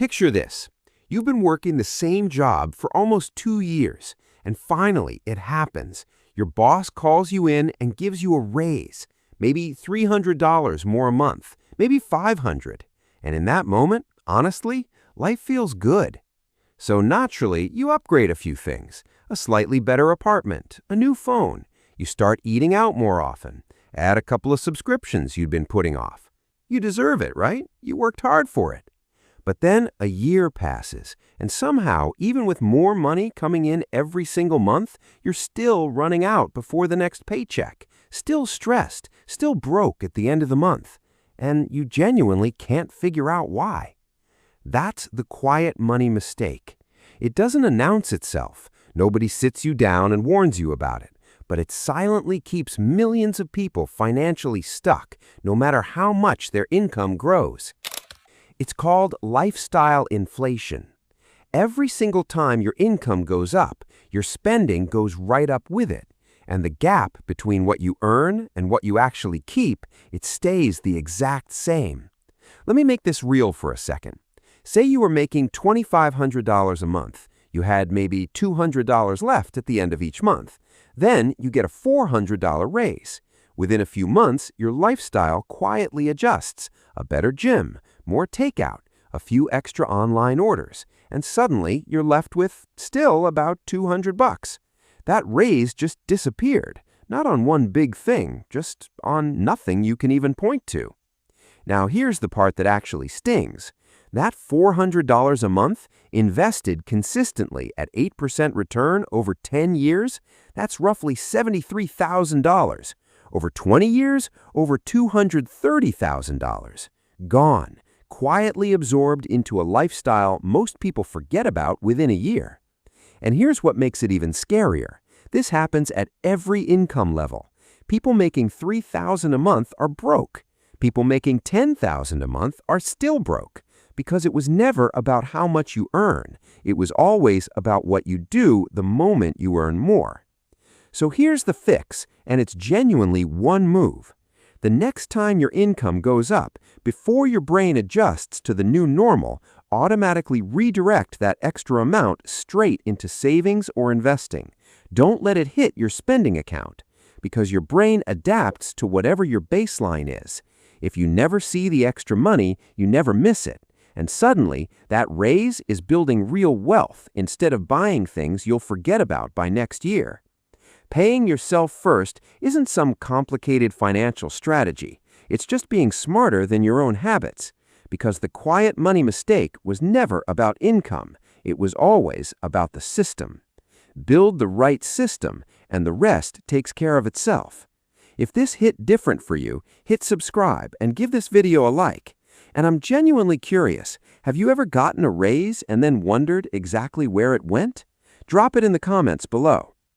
Picture this. You've been working the same job for almost 2 years, and finally it happens. Your boss calls you in and gives you a raise, maybe $300 more a month, maybe $500. And in that moment, honestly, life feels good. So naturally, you upgrade a few things: a slightly better apartment, a new phone. You start eating out more often, add a couple of subscriptions you'd been putting off. You deserve it, right? You worked hard for it. But then a year passes, and somehow, even with more money coming in every single month, you're still running out before the next paycheck, still stressed, still broke at the end of the month, and you genuinely can't figure out why. That's the quiet money mistake. It doesn't announce itself. Nobody sits you down and warns you about it, but it silently keeps millions of people financially stuck, no matter how much their income grows. It's called lifestyle inflation. Every single time your income goes up, your spending goes right up with it. And the gap between what you earn and what you actually keep, it stays the exact same. Let me make this real for a second. Say you were making $2,500 a month. You had maybe $200 left at the end of each month. Then you get a $400 raise. Within a few months, your lifestyle quietly adjusts: a better gym, more takeout, a few extra online orders, and suddenly you're left with still about $200. That raise just disappeared, not on one big thing, just on nothing you can even point to. Now here's the part that actually stings. That $400 a month, invested consistently at 8% return over 10 years, that's roughly $73,000. Over 20 years, over $230,000. Gone, quietly absorbed into a lifestyle most people forget about within a year. And here's what makes it even scarier. This happens at every income level. People making $3,000 a month are broke. People making $10,000 a month are still broke, because it was never about how much you earn. It was always about what you do the moment you earn more. So here's the fix, and it's genuinely one move. The next time your income goes up, before your brain adjusts to the new normal, automatically redirect that extra amount straight into savings or investing. Don't let it hit your spending account, because your brain adapts to whatever your baseline is. If you never see the extra money, you never miss it. And suddenly, that raise is building real wealth instead of buying things you'll forget about by next year. Paying yourself first isn't some complicated financial strategy. It's just being smarter than your own habits. Because the quiet money mistake was never about income. It was always about the system. Build the right system, and the rest takes care of itself. If this hit different for you, hit subscribe and give this video a like. And I'm genuinely curious, have you ever gotten a raise and then wondered exactly where it went? Drop it in the comments below.